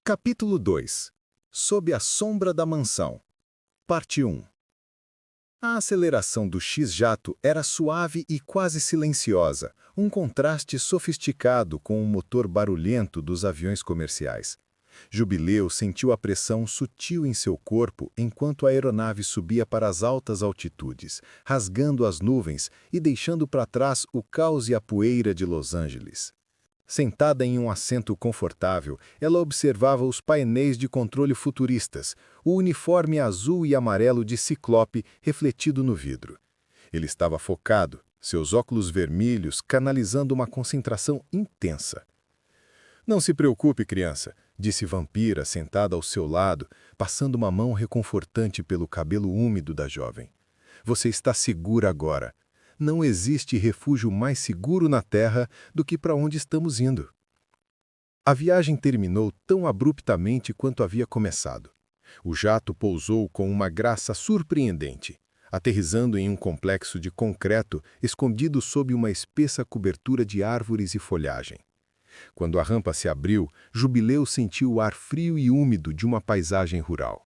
Capítulo 2. Sob a sombra da mansão. Parte 1. A aceleração do X-jato era suave e quase silenciosa, um contraste sofisticado com o motor barulhento dos aviões comerciais. Jubileu sentiu a pressão sutil em seu corpo enquanto a aeronave subia para as altas altitudes, rasgando as nuvens e deixando para trás o caos e a poeira de Los Angeles. Sentada em um assento confortável, ela observava os painéis de controle futuristas, o uniforme azul e amarelo de Ciclope refletido no vidro. Ele estava focado, seus óculos vermelhos canalizando uma concentração intensa. "Não se preocupe, criança", disse Vampira sentada ao seu lado, passando uma mão reconfortante pelo cabelo úmido da jovem. "Você está segura agora. Não existe refúgio mais seguro na Terra do que para onde estamos indo." A viagem terminou tão abruptamente quanto havia começado. O jato pousou com uma graça surpreendente, aterrissando em um complexo de concreto escondido sob uma espessa cobertura de árvores e folhagem. Quando a rampa se abriu, Jubileu sentiu o ar frio e úmido de uma paisagem rural.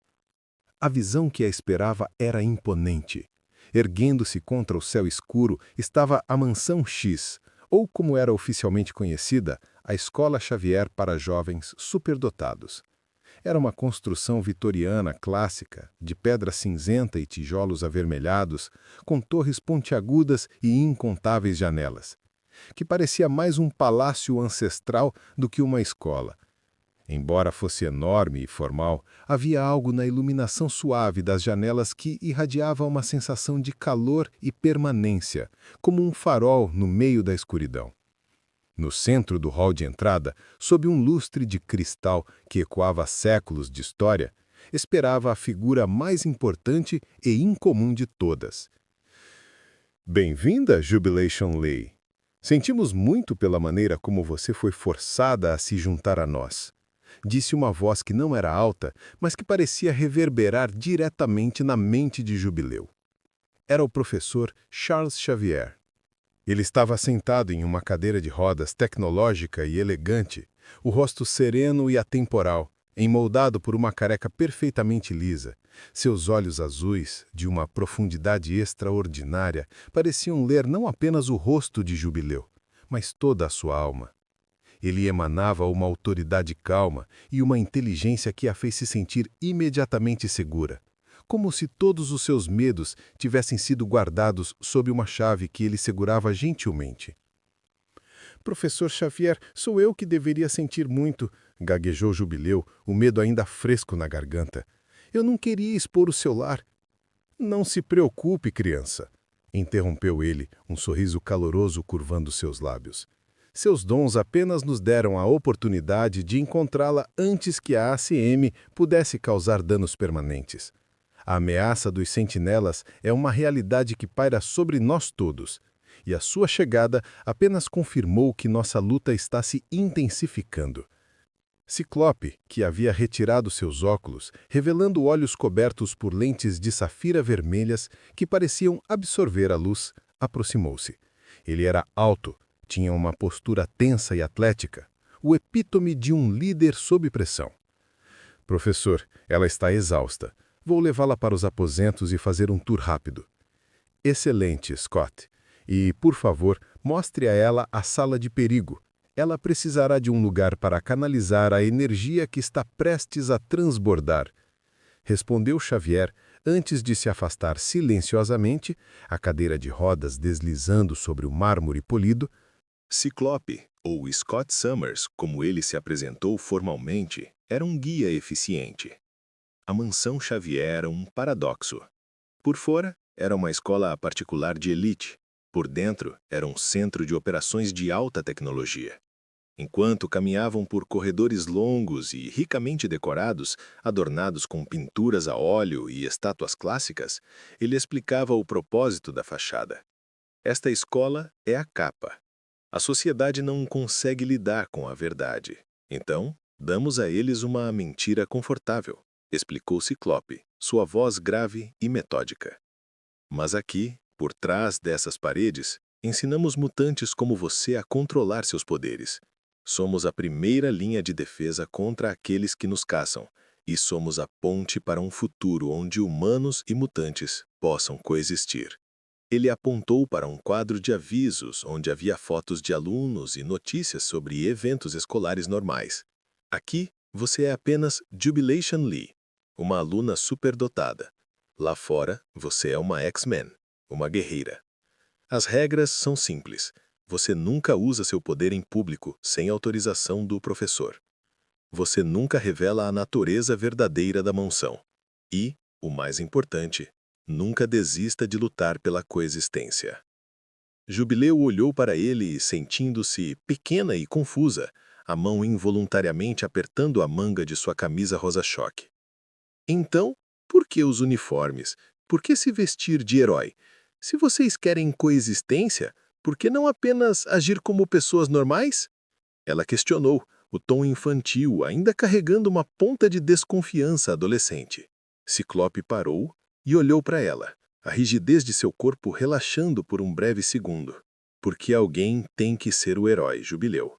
A visão que a esperava era imponente. Erguendo-se contra o céu escuro estava a Mansão X, ou como era oficialmente conhecida, a Escola Xavier para jovens superdotados. Era uma construção vitoriana clássica, de pedra cinzenta e tijolos avermelhados, com torres pontiagudas e incontáveis janelas, que parecia mais um palácio ancestral do que uma escola. Embora fosse enorme e formal, havia algo na iluminação suave das janelas que irradiava uma sensação de calor e permanência, como um farol no meio da escuridão. No centro do hall de entrada, sob um lustre de cristal que ecoava séculos de história, esperava a figura mais importante e incomum de todas. "Bem-vinda, Jubilation Lee. Sentimos muito pela maneira como você foi forçada a se juntar a nós", disse uma voz que não era alta, mas que parecia reverberar diretamente na mente de Jubileu. Era o professor Charles Xavier. Ele estava sentado em uma cadeira de rodas tecnológica e elegante, o rosto sereno e atemporal, emoldado por uma careca perfeitamente lisa. Seus olhos azuis, de uma profundidade extraordinária, pareciam ler não apenas o rosto de Jubileu, mas toda a sua alma. Ele emanava uma autoridade calma e uma inteligência que a fez se sentir imediatamente segura, como se todos os seus medos tivessem sido guardados sob uma chave que ele segurava gentilmente. "Professor Xavier, sou eu que deveria sentir muito", gaguejou Jubileu, o medo ainda fresco na garganta. "Eu não queria expor o seu lar." "Não se preocupe, criança", interrompeu ele, um sorriso caloroso curvando seus lábios. "Seus dons apenas nos deram a oportunidade de encontrá-la antes que a ACM pudesse causar danos permanentes. A ameaça dos sentinelas é uma realidade que paira sobre nós todos, e a sua chegada apenas confirmou que nossa luta está se intensificando." Ciclope, que havia retirado seus óculos, revelando olhos cobertos por lentes de safira vermelhas que pareciam absorver a luz, aproximou-se. Ele era alto, tinha uma postura tensa e atlética, o epítome de um líder sob pressão. "Professor, ela está exausta. Vou levá-la para os aposentos e fazer um tour rápido." "Excelente, Scott. E, por favor, mostre a ela a sala de perigo. Ela precisará de um lugar para canalizar a energia que está prestes a transbordar", respondeu Xavier, antes de se afastar silenciosamente, a cadeira de rodas deslizando sobre o mármore polido. Ciclope, ou Scott Summers, como ele se apresentou formalmente, era um guia eficiente. A Mansão Xavier era um paradoxo. Por fora, era uma escola particular de elite. Por dentro, era um centro de operações de alta tecnologia. Enquanto caminhavam por corredores longos e ricamente decorados, adornados com pinturas a óleo e estátuas clássicas, ele explicava o propósito da fachada. "Esta escola é a capa. A sociedade não consegue lidar com a verdade. Então, damos a eles uma mentira confortável", explicou Ciclope, sua voz grave e metódica. "Mas aqui, por trás dessas paredes, ensinamos mutantes como você a controlar seus poderes. Somos a primeira linha de defesa contra aqueles que nos caçam, e somos a ponte para um futuro onde humanos e mutantes possam coexistir. Ele apontou para um quadro de avisos onde havia fotos de alunos e notícias sobre eventos escolares normais. Aqui, você é apenas Jubilation Lee, uma aluna superdotada. Lá fora, você é uma X-Men, uma guerreira. As regras são simples. Você nunca usa seu poder em público sem autorização do professor. Você nunca revela a natureza verdadeira da mansão. E, o mais importante, nunca desista de lutar pela coexistência. Jubileu olhou para ele, sentindo-se pequena e confusa, a mão involuntariamente apertando a manga de sua camisa rosa-choque. Então, por que os uniformes? Por que se vestir de herói? Se vocês querem coexistência, por que não apenas agir como pessoas normais? Ela questionou, o tom infantil ainda carregando uma ponta de desconfiança adolescente. Ciclope parou e olhou para ela, a rigidez de seu corpo relaxando por um breve segundo. Porque alguém tem que ser o herói, Jubileu.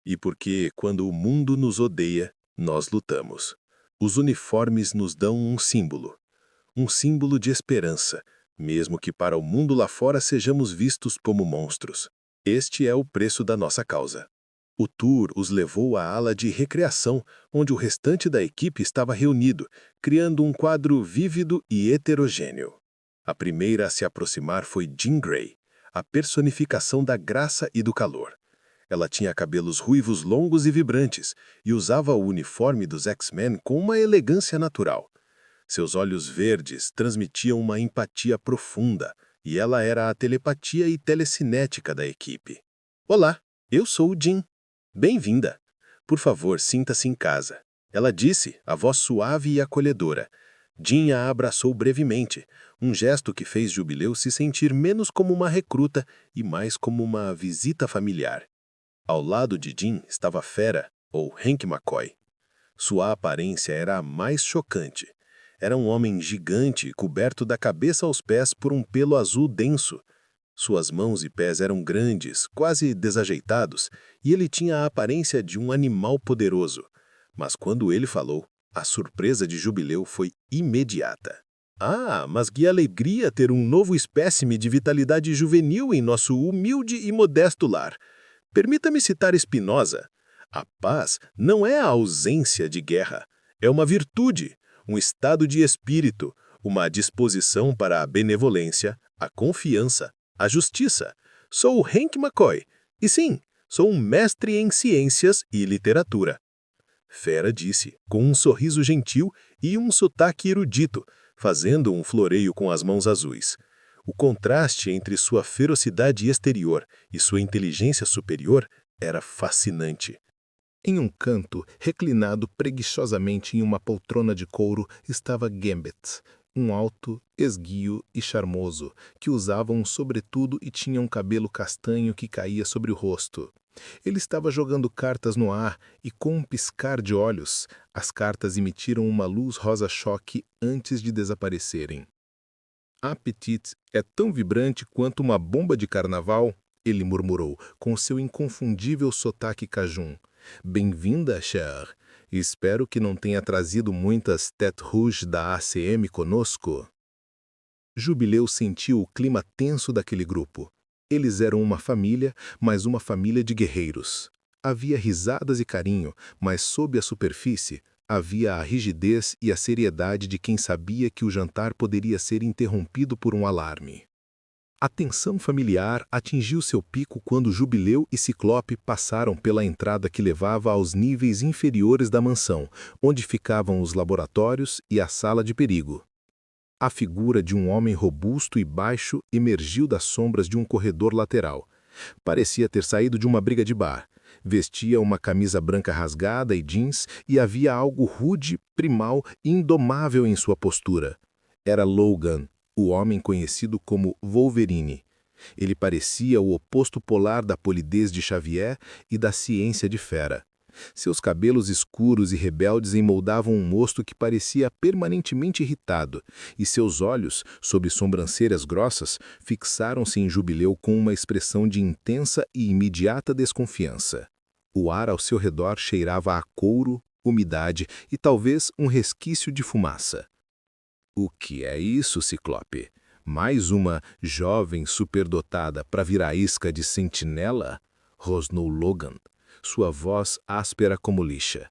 E porque, quando o mundo nos odeia, nós lutamos. Os uniformes nos dão um símbolo de esperança, mesmo que para o mundo lá fora sejamos vistos como monstros. Este é o preço da nossa causa. O tour os levou à ala de recreação, onde o restante da equipe estava reunido, criando um quadro vívido e heterogêneo. A primeira a se aproximar foi Jean Grey, a personificação da graça e do calor. Ela tinha cabelos ruivos longos e vibrantes e usava o uniforme dos X-Men com uma elegância natural. Seus olhos verdes transmitiam uma empatia profunda, e ela era a telepatia e telecinética da equipe. Olá, eu sou o Jean. Bem-vinda. Por favor, sinta-se em casa. Ela disse, a voz suave e acolhedora. Jean a abraçou brevemente, um gesto que fez Jubileu se sentir menos como uma recruta e mais como uma visita familiar. Ao lado de Jean estava Fera, ou Hank McCoy. Sua aparência era a mais chocante. Era um homem gigante, coberto da cabeça aos pés por um pelo azul denso. Suas mãos e pés eram grandes, quase desajeitados, e ele tinha a aparência de um animal poderoso. Mas quando ele falou, a surpresa de Jubileu foi imediata. Ah, mas que alegria ter um novo espécime de vitalidade juvenil em nosso humilde e modesto lar. Permita-me citar Spinoza. A paz não é a ausência de guerra, é uma virtude, um estado de espírito, uma disposição para a benevolência, a confiança, a justiça. Sou o Hank McCoy, e sim, sou um mestre em ciências e literatura. Fera disse, com um sorriso gentil e um sotaque erudito, fazendo um floreio com as mãos azuis. O contraste entre sua ferocidade exterior e sua inteligência superior era fascinante. Em um canto, reclinado preguiçosamente em uma poltrona de couro, estava Gambit, um alto, esguio e charmoso, que usava um sobretudo e tinha um cabelo castanho que caía sobre o rosto. Ele estava jogando cartas no ar e, com um piscar de olhos, as cartas emitiram uma luz rosa-choque antes de desaparecerem. Apetite é tão vibrante quanto uma bomba de carnaval, ele murmurou, com seu inconfundível sotaque cajun. Bem-vinda, Cher. Espero que não tenha trazido muitas têtes rouges da ACM conosco. Jubileu sentiu o clima tenso daquele grupo. Eles eram uma família, mas uma família de guerreiros. Havia risadas e carinho, mas sob a superfície, havia a rigidez e a seriedade de quem sabia que o jantar poderia ser interrompido por um alarme. A tensão familiar atingiu seu pico quando Jubileu e Ciclope passaram pela entrada que levava aos níveis inferiores da mansão, onde ficavam os laboratórios e a sala de perigo. A figura de um homem robusto e baixo emergiu das sombras de um corredor lateral. Parecia ter saído de uma briga de bar. Vestia uma camisa branca rasgada e jeans, e havia algo rude, primal e indomável em sua postura. Era Logan, o homem conhecido como Wolverine. Ele parecia o oposto polar da polidez de Xavier e da ciência de Fera. Seus cabelos escuros e rebeldes emoldavam um rosto que parecia permanentemente irritado, e seus olhos, sob sobrancelhas grossas, fixaram-se em Jubileu com uma expressão de intensa e imediata desconfiança. O ar ao seu redor cheirava a couro, umidade e talvez um resquício de fumaça. O que é isso, Ciclope? Mais uma jovem superdotada para virar isca de sentinela? Rosnou Logan, sua voz áspera como lixa.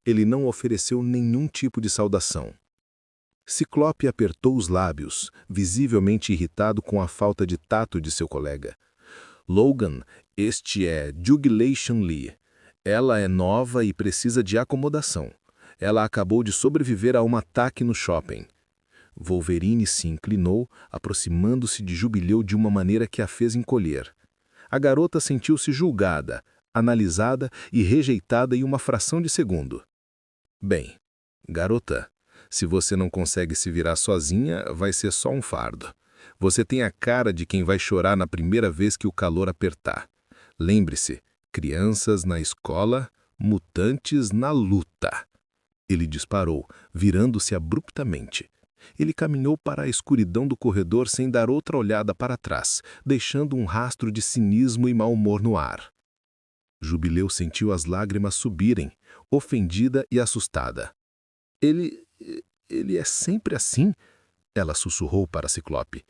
Ele não ofereceu nenhum tipo de saudação. Ciclope apertou os lábios, visivelmente irritado com a falta de tato de seu colega. Logan, este é Jugulation Lee. Ela é nova e precisa de acomodação. Ela acabou de sobreviver a um ataque no shopping. Wolverine se inclinou, aproximando-se de Jubileu de uma maneira que a fez encolher. A garota sentiu-se julgada, analisada e rejeitada em uma fração de segundo. Bem, garota, se você não consegue se virar sozinha, vai ser só um fardo. Você tem a cara de quem vai chorar na primeira vez que o calor apertar. Lembre-se, crianças na escola, mutantes na luta. Ele disparou, virando-se abruptamente. Ele caminhou para a escuridão do corredor sem dar outra olhada para trás, deixando um rastro de cinismo e mau humor no ar. Jubileu sentiu as lágrimas subirem, ofendida e assustada. Ele é sempre assim? Ela sussurrou para Ciclope.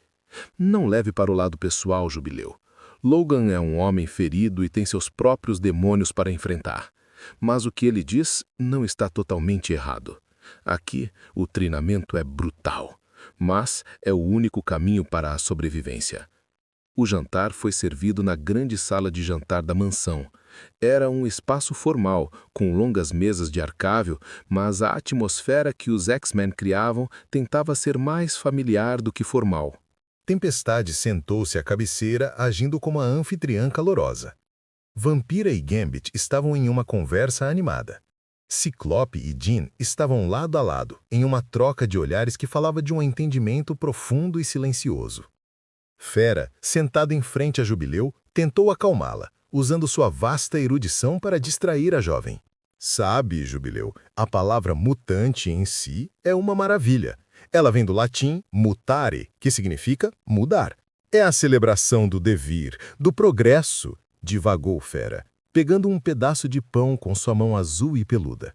Não leve para o lado pessoal, Jubileu. Logan é um homem ferido e tem seus próprios demônios para enfrentar. Mas o que ele diz não está totalmente errado. Aqui, o treinamento é brutal, mas é o único caminho para a sobrevivência. O jantar foi servido na grande sala de jantar da mansão. Era um espaço formal, com longas mesas de arcável, mas a atmosfera que os X-Men criavam tentava ser mais familiar do que formal. Tempestade sentou-se à cabeceira, agindo como a anfitriã calorosa. Vampira e Gambit estavam em uma conversa animada. Ciclope e Jean estavam lado a lado, em uma troca de olhares que falava de um entendimento profundo e silencioso. Fera, sentado em frente a Jubileu, tentou acalmá-la, usando sua vasta erudição para distrair a jovem. Sabe, Jubileu, a palavra mutante em si é uma maravilha. Ela vem do latim mutare, que significa mudar. É a celebração do devir, do progresso, divagou Fera, pegando um pedaço de pão com sua mão azul e peluda.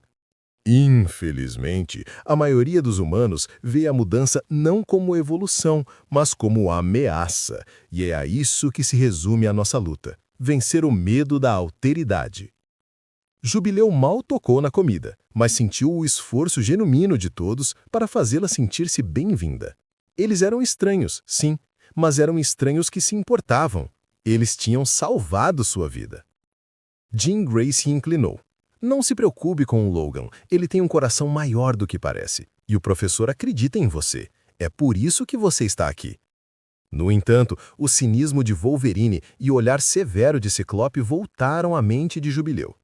Infelizmente, a maioria dos humanos vê a mudança não como evolução, mas como ameaça, e é a isso que se resume a nossa luta: vencer o medo da alteridade. Jubileu mal tocou na comida, mas sentiu o esforço genuíno de todos para fazê-la sentir-se bem-vinda. Eles eram estranhos, sim, mas eram estranhos que se importavam. Eles tinham salvado sua vida. Jean Grey se inclinou. Não se preocupe com o Logan, ele tem um coração maior do que parece, e o professor acredita em você. É por isso que você está aqui. No entanto, o cinismo de Wolverine e o olhar severo de Ciclope voltaram à mente de Jubileu.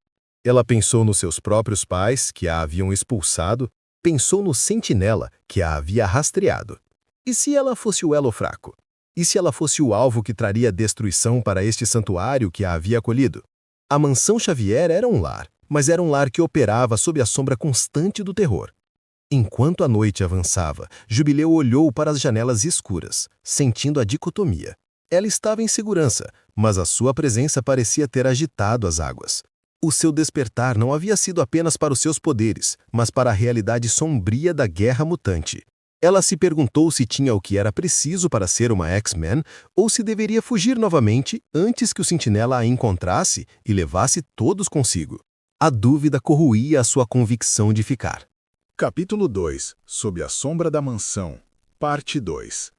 Ela pensou nos seus próprios pais, que a haviam expulsado, pensou no sentinela, que a havia rastreado. E se ela fosse o elo fraco? E se ela fosse o alvo que traria destruição para este santuário que a havia acolhido? A mansão Xavier era um lar, mas era um lar que operava sob a sombra constante do terror. Enquanto a noite avançava, Jubileu olhou para as janelas escuras, sentindo a dicotomia. Ela estava em segurança, mas a sua presença parecia ter agitado as águas. O seu despertar não havia sido apenas para os seus poderes, mas para a realidade sombria da guerra mutante. Ela se perguntou se tinha o que era preciso para ser uma X-Men ou se deveria fugir novamente antes que o sentinela a encontrasse e levasse todos consigo. A dúvida corroía a sua convicção de ficar. Capítulo 2. Sob a sombra da mansão. Parte 2.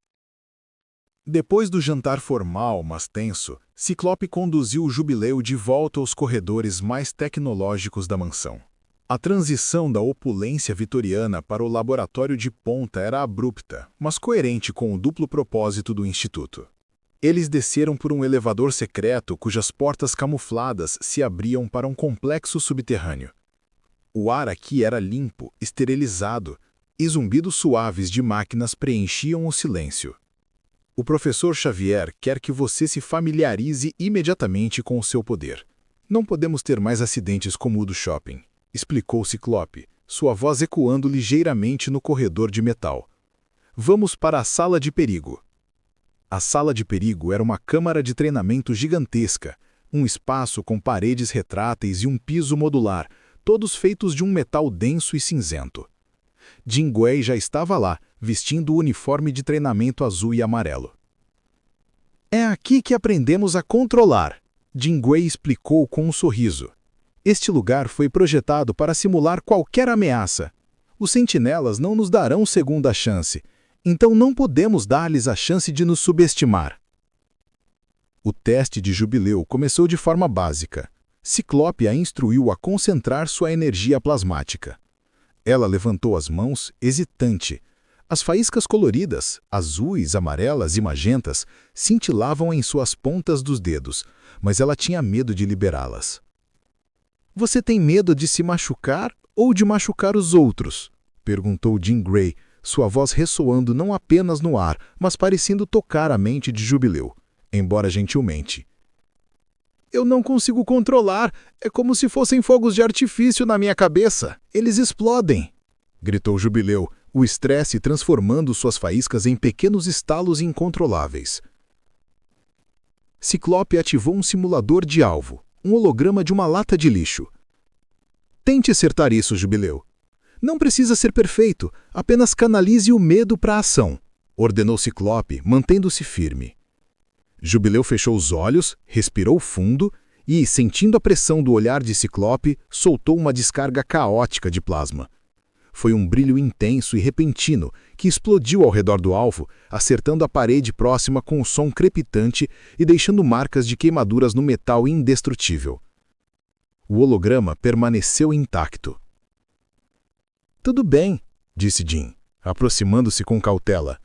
Depois do jantar formal, mas tenso, Ciclope conduziu o Jubileu de volta aos corredores mais tecnológicos da mansão. A transição da opulência vitoriana para o laboratório de ponta era abrupta, mas coerente com o duplo propósito do Instituto. Eles desceram por um elevador secreto cujas portas camufladas se abriam para um complexo subterrâneo. O ar aqui era limpo, esterilizado, e zumbidos suaves de máquinas preenchiam o silêncio. O professor Xavier quer que você se familiarize imediatamente com o seu poder. Não podemos ter mais acidentes como o do shopping, explicou Ciclope, sua voz ecoando ligeiramente no corredor de metal. Vamos para a sala de perigo. A sala de perigo era uma câmara de treinamento gigantesca, um espaço com paredes retráteis e um piso modular, todos feitos de um metal denso e cinzento. Jin Gui já estava lá, vestindo o uniforme de treinamento azul e amarelo. É aqui que aprendemos a controlar, Jin Gui explicou com um sorriso. Este lugar foi projetado para simular qualquer ameaça. Os sentinelas não nos darão segunda chance, então não podemos dar-lhes a chance de nos subestimar. O teste de Jubileu começou de forma básica. Ciclope a instruiu a concentrar sua energia plasmática. Ela levantou as mãos, hesitante. As faíscas coloridas, azuis, amarelas e magentas, cintilavam em suas pontas dos dedos, mas ela tinha medo de liberá-las. Você tem medo de se machucar ou de machucar os outros? Perguntou Jean Grey, sua voz ressoando não apenas no ar, mas parecendo tocar a mente de Jubileu, embora gentilmente. Eu não consigo controlar, é como se fossem fogos de artifício na minha cabeça. Eles explodem! Gritou Jubileu, o estresse transformando suas faíscas em pequenos estalos incontroláveis. Ciclope ativou um simulador de alvo, um holograma de uma lata de lixo. Tente acertar isso, Jubileu. Não precisa ser perfeito, apenas canalize o medo para a ação, ordenou Ciclope, mantendo-se firme. Jubileu fechou os olhos, respirou fundo e, sentindo a pressão do olhar de Ciclope, soltou uma descarga caótica de plasma. Foi um brilho intenso e repentino que explodiu ao redor do alvo, acertando a parede próxima com um som crepitante e deixando marcas de queimaduras no metal indestrutível. O holograma permaneceu intacto. Tudo bem, disse Jin, aproximando-se com cautela.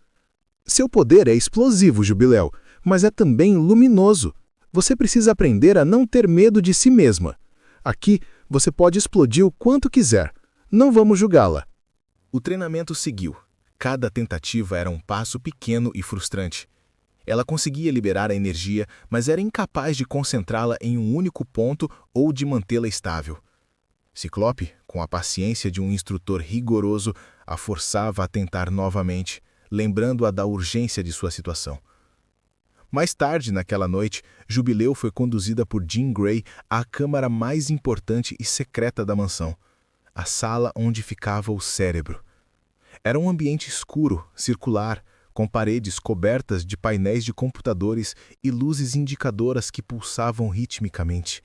Seu poder é explosivo, Jubileu, mas é também luminoso. Você precisa aprender a não ter medo de si mesma. Aqui, você pode explodir o quanto quiser. Não vamos julgá-la. O treinamento seguiu. Cada tentativa era um passo pequeno e frustrante. Ela conseguia liberar a energia, mas era incapaz de concentrá-la em um único ponto ou de mantê-la estável. Ciclope, com a paciência de um instrutor rigoroso, a forçava a tentar novamente, lembrando-a da urgência de sua situação. Mais tarde, naquela noite, Jubileu foi conduzida por Jean Grey à câmara mais importante e secreta da mansão, a sala onde ficava o cérebro. Era um ambiente escuro, circular, com paredes cobertas de painéis de computadores e luzes indicadoras que pulsavam ritmicamente.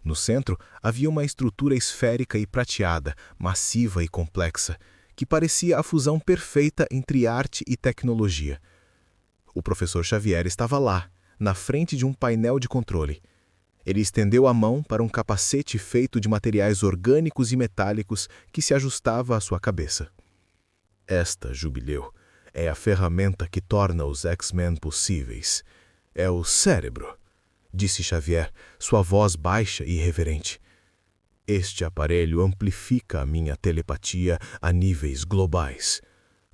No centro, havia uma estrutura esférica e prateada, massiva e complexa, que parecia a fusão perfeita entre arte e tecnologia. O professor Xavier estava lá, na frente de um painel de controle. Ele estendeu a mão para um capacete feito de materiais orgânicos e metálicos que se ajustava à sua cabeça. Esta, Jubileu, é a ferramenta que torna os X-Men possíveis. É o cérebro, disse Xavier, sua voz baixa e reverente. Este aparelho amplifica a minha telepatia a níveis globais.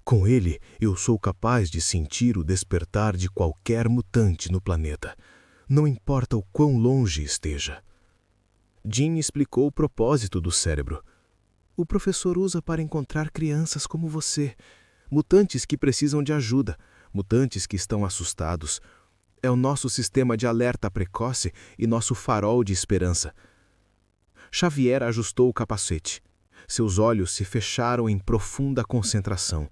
Com ele, eu sou capaz de sentir o despertar de qualquer mutante no planeta. Não importa o quão longe esteja. Jean explicou o propósito do cérebro. O professor usa para encontrar crianças como você, mutantes que precisam de ajuda, mutantes que estão assustados. É o nosso sistema de alerta precoce e nosso farol de esperança. Xavier ajustou o capacete. Seus olhos se fecharam em profunda concentração.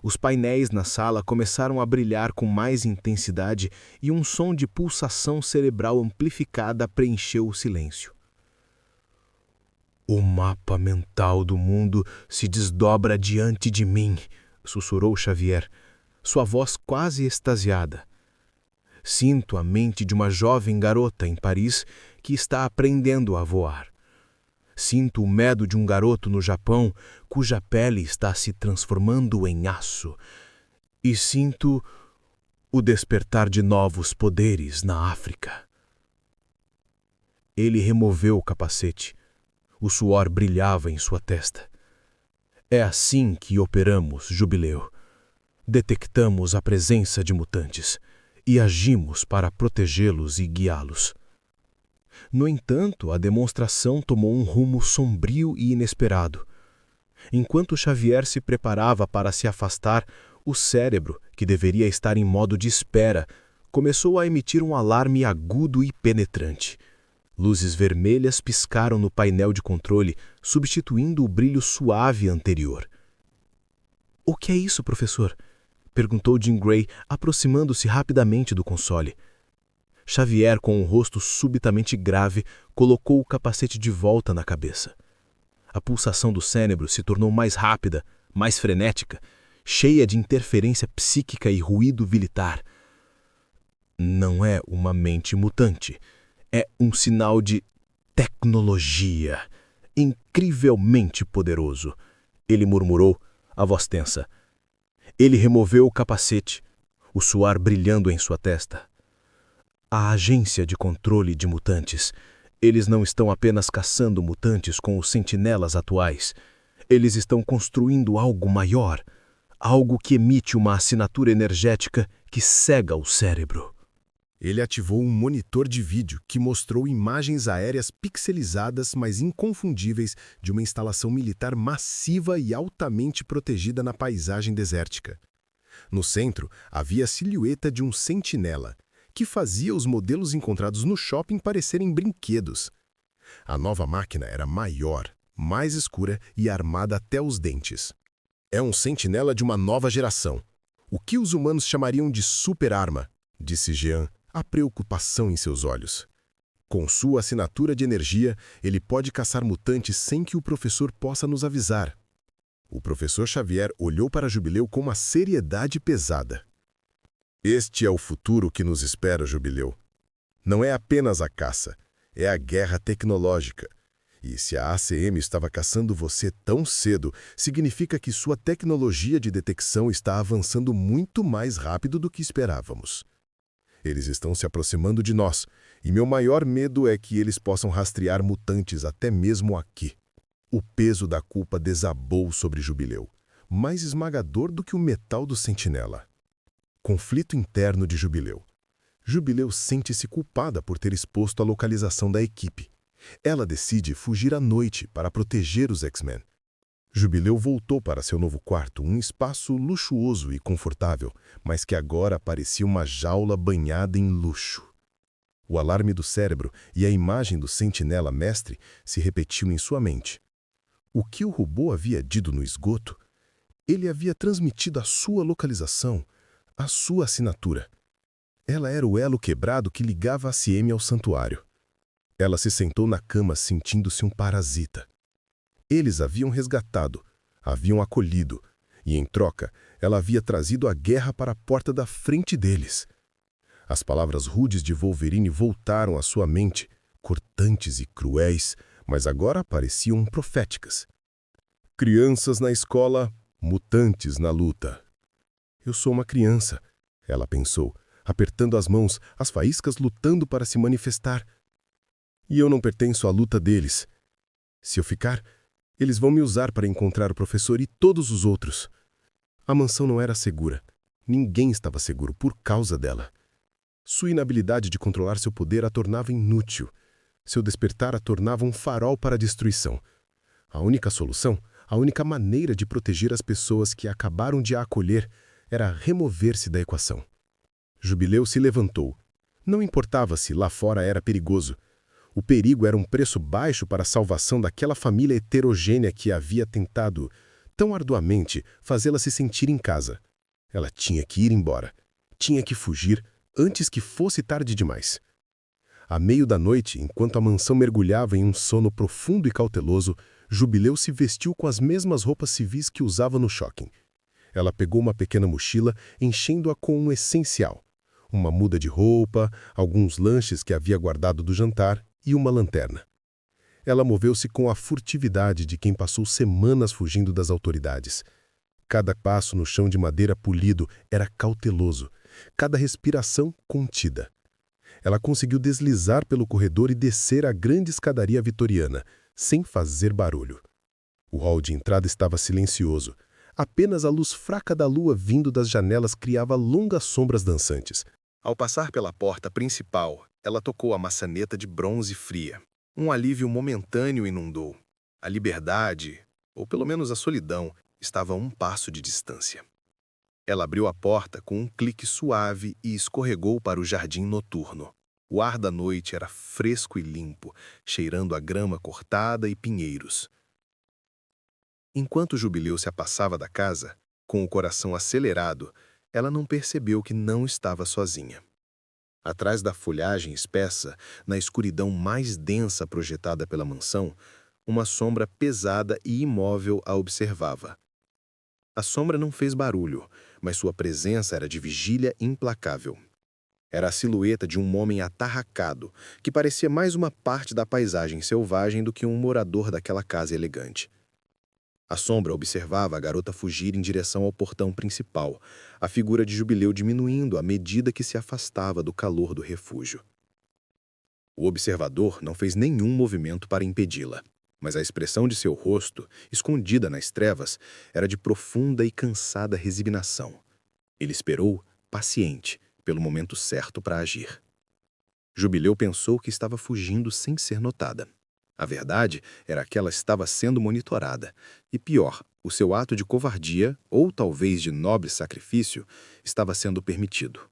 Os painéis na sala começaram a brilhar com mais intensidade e um som de pulsação cerebral amplificada preencheu o silêncio. O mapa mental do mundo se desdobra diante de mim, sussurrou Xavier, sua voz quase extasiada. Sinto a mente de uma jovem garota em Paris que está aprendendo a voar. Sinto o medo de um garoto no Japão cuja pele está se transformando em aço. E sinto o despertar de novos poderes na África. Ele removeu o capacete. O suor brilhava em sua testa. É assim que operamos, Jubileu. Detectamos a presença de mutantes e agimos para protegê-los e guiá-los. No entanto, a demonstração tomou um rumo sombrio e inesperado. Enquanto Xavier se preparava para se afastar, o cérebro, que deveria estar em modo de espera, começou a emitir um alarme agudo e penetrante. Luzes vermelhas piscaram no painel de controle, substituindo o brilho suave anterior. "O que é isso, professor?" perguntou Jean Grey, aproximando-se rapidamente do console. Xavier, com o rosto subitamente grave, colocou o capacete de volta na cabeça. A pulsação do cérebro se tornou mais rápida, mais frenética, cheia de interferência psíquica e ruído militar. Não é uma mente mutante. É um sinal de tecnologia incrivelmente poderoso, ele murmurou, a voz tensa. Ele removeu o capacete, o suor brilhando em sua testa. A agência de controle de mutantes. Eles não estão apenas caçando mutantes com os sentinelas atuais. Eles estão construindo algo maior, algo que emite uma assinatura energética que cega o cérebro. Ele ativou um monitor de vídeo que mostrou imagens aéreas pixelizadas, mas inconfundíveis, de uma instalação militar massiva e altamente protegida na paisagem desértica. No centro, havia a silhueta de um sentinela, que fazia os modelos encontrados no shopping parecerem brinquedos. A nova máquina era maior, mais escura e armada até os dentes. É um sentinela de uma nova geração. O que os humanos chamariam de super-arma, disse Jean, a preocupação em seus olhos. Com sua assinatura de energia, ele pode caçar mutantes sem que o professor possa nos avisar. O professor Xavier olhou para Jubileu com uma seriedade pesada. Este é o futuro que nos espera, Jubileu. Não é apenas a caça, é a guerra tecnológica. E se a ACM estava caçando você tão cedo, significa que sua tecnologia de detecção está avançando muito mais rápido do que esperávamos. Eles estão se aproximando de nós, e meu maior medo é que eles possam rastrear mutantes até mesmo aqui. O peso da culpa desabou sobre Jubileu, mais esmagador do que o metal do sentinela. Conflito interno de Jubileu. Jubileu sente-se culpada por ter exposto a localização da equipe. Ela decide fugir à noite para proteger os X-Men. Jubileu voltou para seu novo quarto, um espaço luxuoso e confortável, mas que agora parecia uma jaula banhada em luxo. O alarme do cérebro e a imagem do sentinela mestre se repetiu em sua mente. O que o robô havia dito no esgoto? Ele havia transmitido a sua localização, a sua assinatura. Ela era o elo quebrado que ligava a ACM ao santuário. Ela se sentou na cama sentindo-se um parasita. Eles haviam resgatado, haviam acolhido, e em troca, ela havia trazido a guerra para a porta da frente deles. As palavras rudes de Wolverine voltaram à sua mente, cortantes e cruéis, mas agora pareciam proféticas. Crianças na escola, mutantes na luta. Eu sou uma criança, ela pensou, apertando as mãos, as faíscas lutando para se manifestar. E eu não pertenço à luta deles. Se eu ficar, eles vão me usar para encontrar o professor e todos os outros. A mansão não era segura. Ninguém estava seguro por causa dela. Sua inabilidade de controlar seu poder a tornava inútil. Seu despertar a tornava um farol para a destruição. A única solução, a única maneira de proteger as pessoas que acabaram de a acolher era remover-se da equação. Jubileu se levantou. Não importava se lá fora era perigoso. O perigo era um preço baixo para a salvação daquela família heterogênea que havia tentado, tão arduamente, fazê-la se sentir em casa. Ela tinha que ir embora. Tinha que fugir antes que fosse tarde demais. À meio da noite, enquanto a mansão mergulhava em um sono profundo e cauteloso, Jubileu se vestiu com as mesmas roupas civis que usava no shopping. Ela pegou uma pequena mochila, enchendo-a com um essencial. Uma muda de roupa, alguns lanches que havia guardado do jantar e uma lanterna. Ela moveu-se com a furtividade de quem passou semanas fugindo das autoridades. Cada passo no chão de madeira polido era cauteloso, cada respiração contida. Ela conseguiu deslizar pelo corredor e descer a grande escadaria vitoriana, sem fazer barulho. O hall de entrada estava silencioso. Apenas a luz fraca da lua vindo das janelas criava longas sombras dançantes. Ao passar pela porta principal, ela tocou a maçaneta de bronze fria. Um alívio momentâneo inundou. A liberdade, ou pelo menos a solidão, estava a um passo de distância. Ela abriu a porta com um clique suave e escorregou para o jardim noturno. O ar da noite era fresco e limpo, cheirando a grama cortada e pinheiros. Enquanto Jubileu se apassava da casa, com o coração acelerado, ela não percebeu que não estava sozinha. Atrás da folhagem espessa, na escuridão mais densa projetada pela mansão, uma sombra pesada e imóvel a observava. A sombra não fez barulho, mas sua presença era de vigília implacável. Era a silhueta de um homem atarracado, que parecia mais uma parte da paisagem selvagem do que um morador daquela casa elegante. A sombra observava a garota fugir em direção ao portão principal, a figura de Jubileu diminuindo à medida que se afastava do calor do refúgio. O observador não fez nenhum movimento para impedi-la, mas a expressão de seu rosto, escondida nas trevas, era de profunda e cansada resignação. Ele esperou, paciente, pelo momento certo para agir. Jubileu pensou que estava fugindo sem ser notada. A verdade era que ela estava sendo monitorada, e pior, o seu ato de covardia, ou talvez de nobre sacrifício, estava sendo permitido.